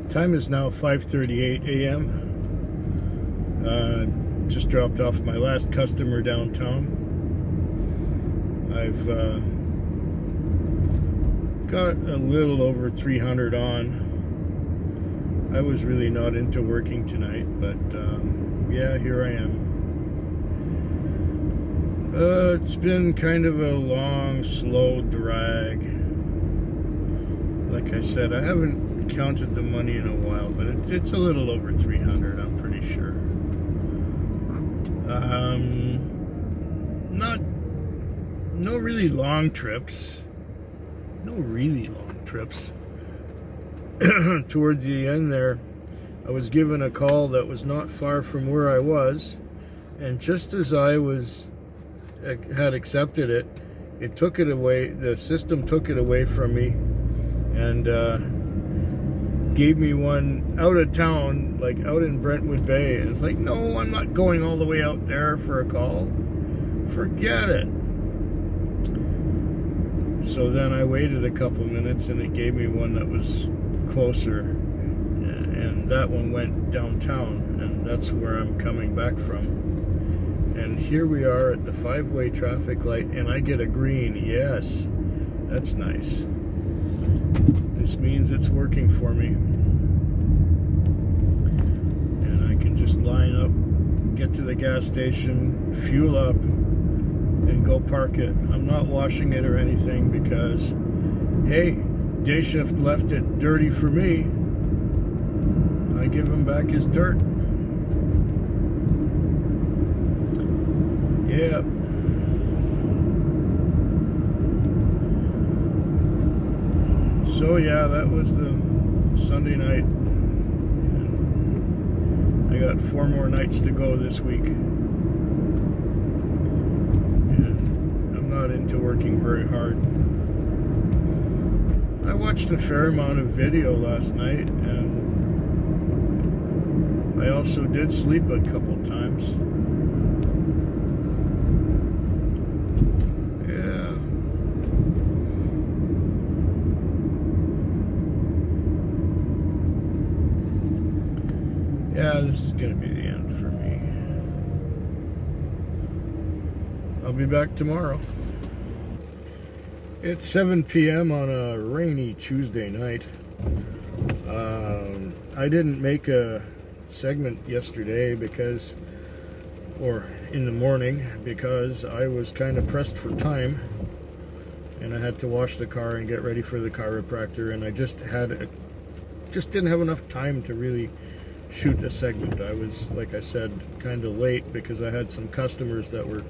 Time is now 5:38 a.m. Just dropped off my last customer downtown. I've got a little over 300 on. I was really not into working tonight, but yeah, here I am. It's been kind of a long, slow drag. Like I said, I haven't counted the money in a while, but it's a little over 300, I'm pretty sure. No really long trips. No really long trips. Towards the end there, I was given a call that was not far from where I was, and just as I had accepted it, it took it away. The system took it away from me, and gave me one out of town, like out in Brentwood Bay. And it's like, no, I'm not going all the way out there for a call. Forget it. So then I waited a couple minutes, and it gave me one that was closer, and that one went downtown, and that's where I'm coming back from. And here we are at the 5-way traffic light, and I get a green. Yes, that's nice. This means it's working for me. And I can just line up, get to the gas station, fuel up, and go park it. I'm not washing it or anything because, hey, day shift left it dirty for me. I give him back his dirt. Yeah. So yeah, that was the Sunday night. I got 4 more nights to go this week. And I'm not into working very hard. I watched a fair amount of video last night, and I also did sleep a couple times. Yeah, this is going to be the end for me. I'll be back tomorrow. It's 7 p.m. on a rainy Tuesday night. I didn't make a segment yesterday or in the morning, because I was kind of pressed for time, and I had to wash the car and get ready for the chiropractor, and I just didn't have enough time to really shoot a segment. I was, like I said, kind of late because I had some customers that were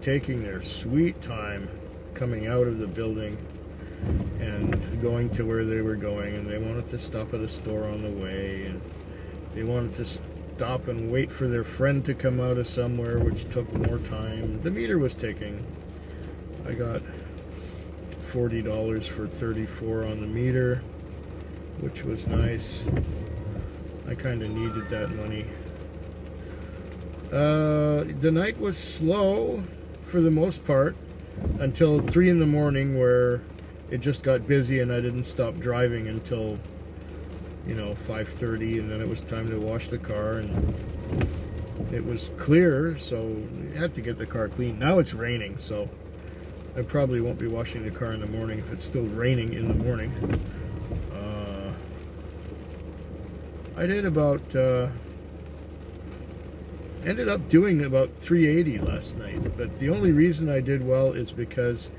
taking their sweet time coming out of the building and going to where they were going, and they wanted to stop at a store on the way, and they wanted to stop and wait for their friend to come out of somewhere, which took more time. The meter was ticking. I got $40 for 34 on the meter, which was nice. I kind of needed that money. The night was slow for the most part until 3 in the morning, where it just got busy and I didn't stop driving until 5:30, and then it was time to wash the car, and it was clear, so I had to get the car clean. Now it's raining, so I probably won't be washing the car in the morning if it's still raining in the morning. I did ended up doing about 380 last night, but the only reason I did well is because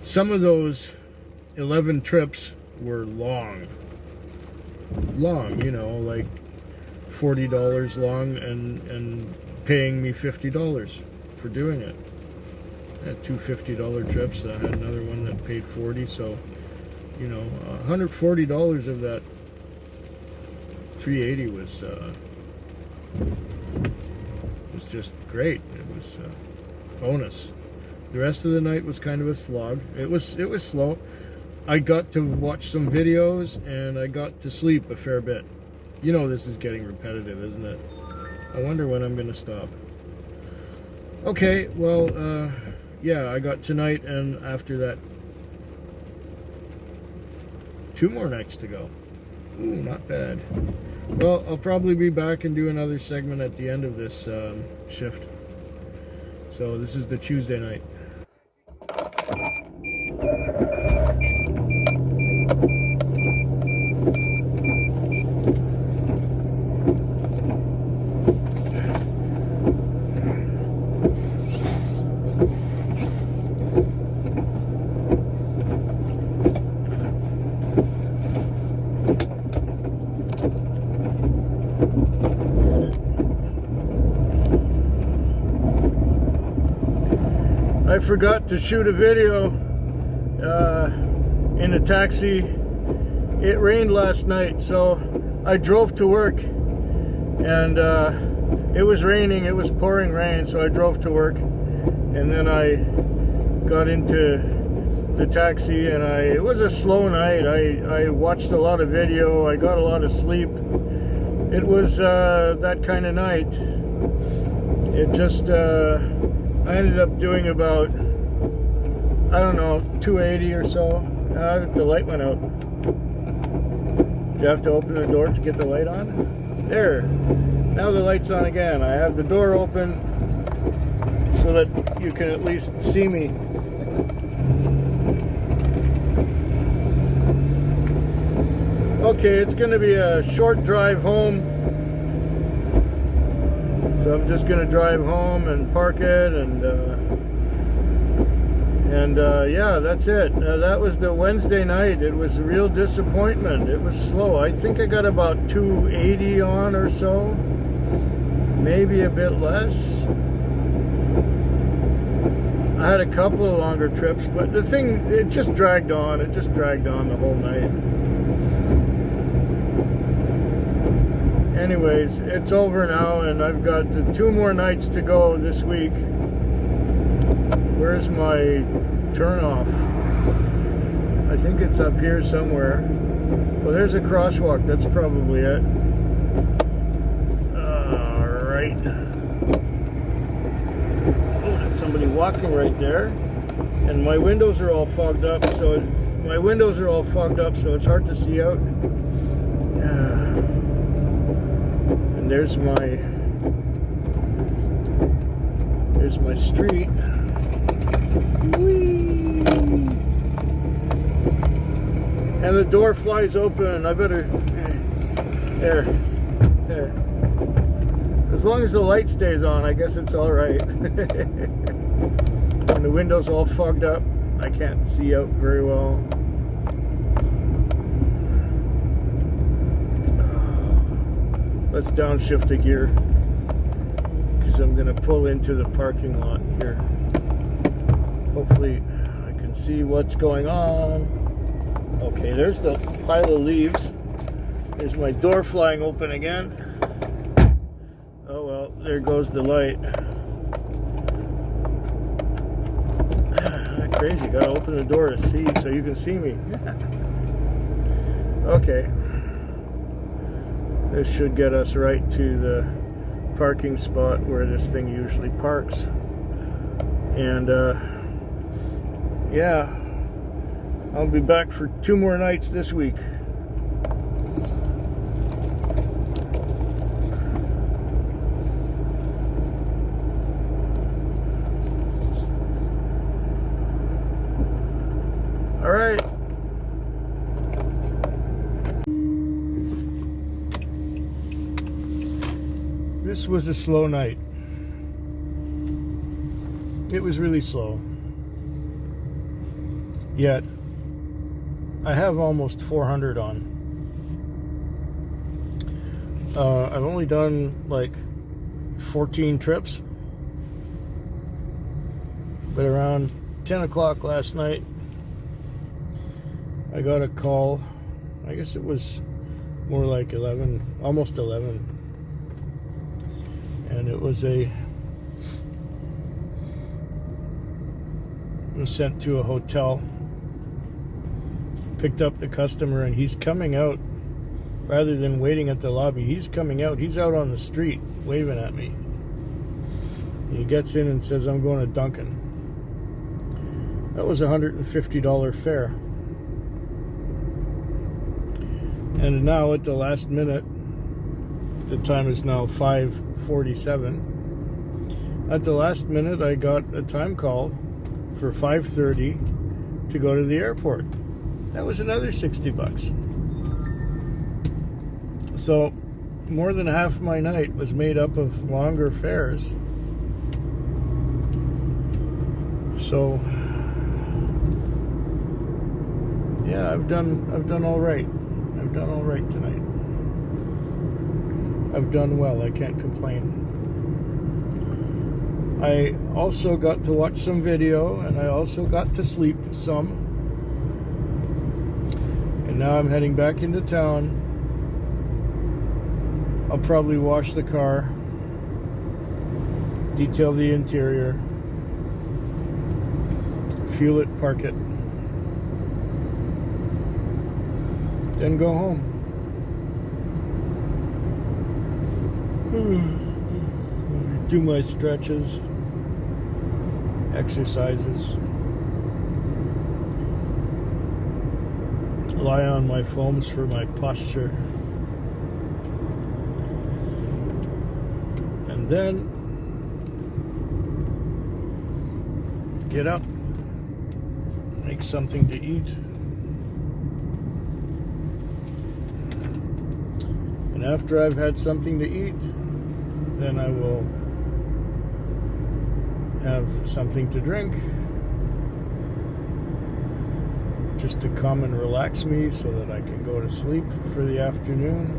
some of those 11 trips were long, like $40 long, and paying me $50 for doing it. I had 2 $50 trips. I had another one that paid $40, so $140 of that 380 was just great. It was bonus. The rest of the night was kind of a slog. It was slow. I got to watch some videos, and I got to sleep a fair bit. This is getting repetitive, isn't it? I wonder when I'm going to stop. Okay, well, yeah, I got tonight, and after that, 2 more nights to go. Ooh, not bad. Well, I'll probably be back and do another segment at the end of this shift. So this is the Tuesday night. I forgot to shoot a video in a taxi. It rained last night, so I drove to work, and it was raining. It was pouring rain, so I drove to work, and then I got into the taxi, and it was a slow night. I watched a lot of video. I got a lot of sleep. It was that kind of night. It just I ended up doing about, I don't know, 280 or so. The light went out. You have to open the door to get the light on? There. Now the light's on again. I have the door open so that you can at least see me. Okay, it's going to be a short drive home. So I'm just going to drive home and park it, and yeah, that's it. That was the Wednesday night. It was a real disappointment. It was slow. I think I got about 280 on or so, maybe a bit less. I had a couple of longer trips, but the thing, it just dragged on. It just dragged on the whole night. Anyways, it's over now, and I've got 2 more nights to go this week. Where's my turnoff? I think it's up here somewhere. Well, there's a crosswalk. That's probably it. Alright. Oh, there's somebody walking right there. And my windows are all fogged up, so it's hard to see out. There's my street. Whee! And the door flies open. I better there. As long as the light stays on, I guess it's all right. And the window's all fogged up. I can't see out very well. Let's downshift a gear, because I'm going to pull into the parking lot here. Hopefully I can see what's going on. Okay, there's the pile of leaves. There's my door flying open again. Oh well, there goes the light. Crazy, gotta open the door to see, so you can see me. Okay. This should get us right to the parking spot where this thing usually parks. And yeah, I'll be back for 2 more nights this week. All right. This was a slow night. It was really slow. Yet, I have almost 400 on. I've only done like 14 trips. But around 10 o'clock last night, I got a call. I guess it was more like 11, almost 11. And it was sent to a hotel. Picked up the customer, and he's coming out rather than waiting at the lobby. He's coming out. He's out on the street waving at me. He gets in and says, "I'm going to Duncan." That was $150 fare. And now at the last minute, the time is now 5:47. At the last minute, I got a time call for 5:30 to go to the airport. That was another $60. So more than half my night was made up of longer fares. So yeah, I've done all right. I've done all right tonight. I've done well. I can't complain. I also got to watch some video, and I also got to sleep some. And now I'm heading back into town. I'll probably wash the car, detail the interior, fuel it, park it, then go home. Do my stretches, exercises, lie on my foams for my posture, and then get up, make something to eat, and after I've had something to eat, then I will have something to drink, just to come and relax me so that I can go to sleep for the afternoon.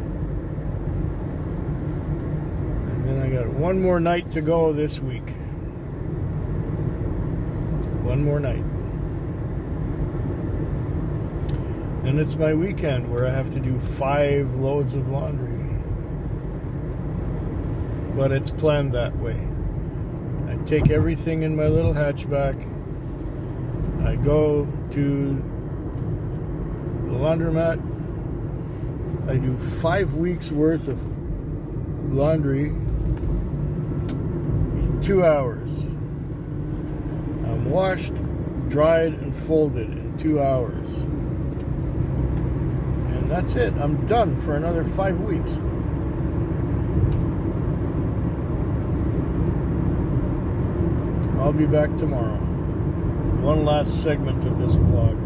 And then I got one more night to go this week. One more night. And it's my weekend where I have to do 5 loads of laundry. But it's planned that way. I take everything in my little hatchback. I go to the laundromat. I do 5 weeks worth of laundry in 2 hours. I'm washed, dried, and folded in 2 hours. And that's it. I'm done for another 5 weeks. I'll be back tomorrow. One last segment of this vlog.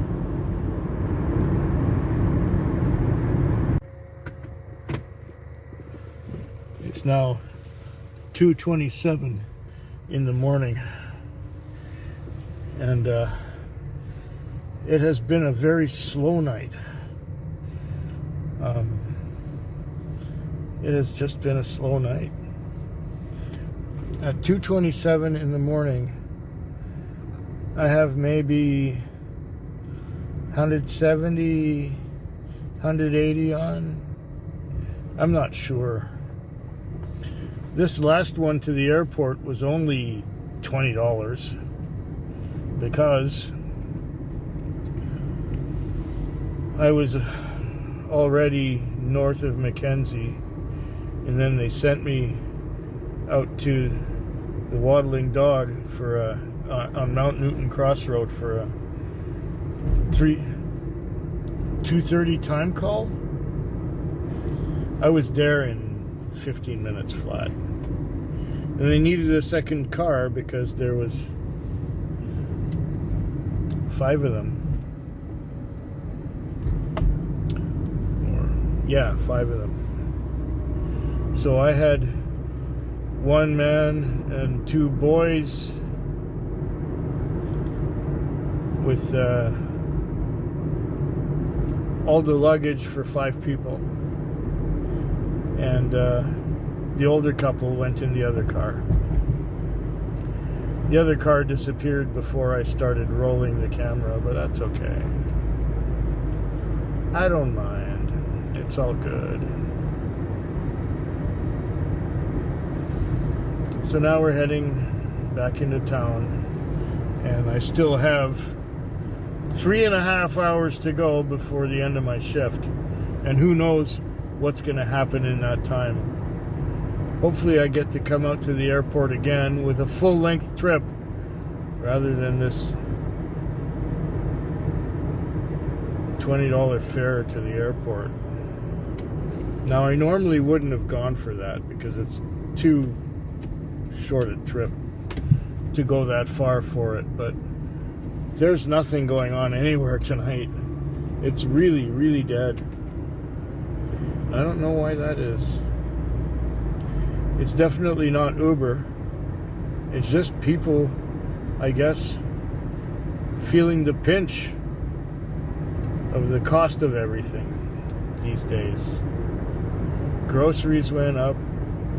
It's now 2:27 in the morning, and it has been a very slow night. It has just been a slow night. At 2:27 in the morning, I have maybe 170, 180 on. I'm not sure. This last one to the airport was only $20 because I was already north of Mackenzie, and then they sent me out to the Waddling Dog for on Mount Newton Crossroad for a 2:30 time call. I was there in 15 minutes flat, and they needed a second car because there was 5 of them. 5 of them. So I had 1 man and 2 boys with all the luggage for 5 people, and the older couple went in the other car. The other car disappeared before I started rolling the camera, but that's okay. I don't mind. It's all good. So now we're heading back into town, and I still have 3.5 hours to go before the end of my shift, and who knows what's going to happen in that time. Hopefully I get to come out to the airport again with a full-length trip rather than this $20 fare to the airport. Now, I normally wouldn't have gone for that because it's too short a trip to go that far for it, but there's nothing going on anywhere tonight. It's really, really dead. I don't know why that is. It's definitely not Uber. It's just people, I guess, feeling the pinch of the cost of everything these days. Groceries went up,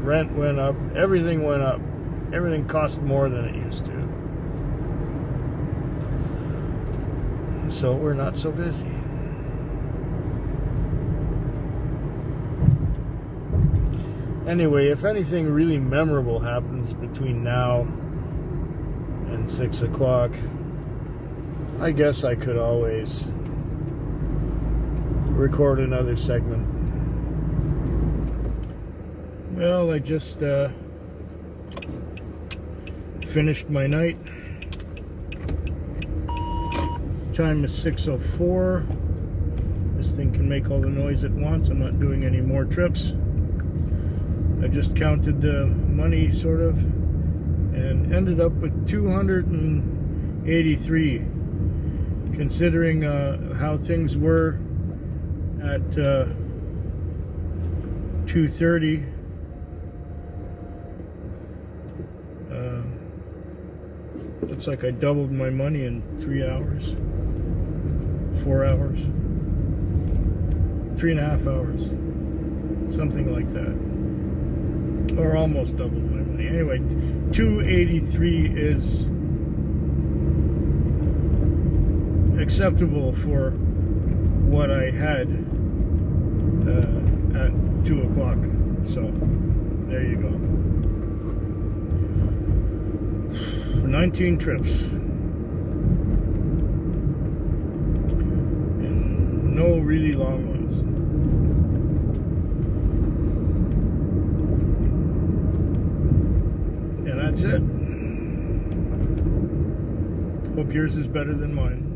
rent went up, everything went up. Everything cost more than it used to. So we're not so busy. Anyway, if anything really memorable happens between now and 6 o'clock, I guess I could always record another segment. Well, I just finished my night. Time is 6:04. This thing can make all the noise it wants. I'm not doing any more trips. I just counted the money, sort of, and ended up with 283. Considering how things were at 2:30. Looks like I doubled my money in 3 hours. 4 hours. 3.5 hours. Something like that. Or almost doubled my money. Anyway, 283 is acceptable for what I had at 2 o'clock. So, there you go. 19 trips. And no really long ones. And that's it. Hope yours is better than mine.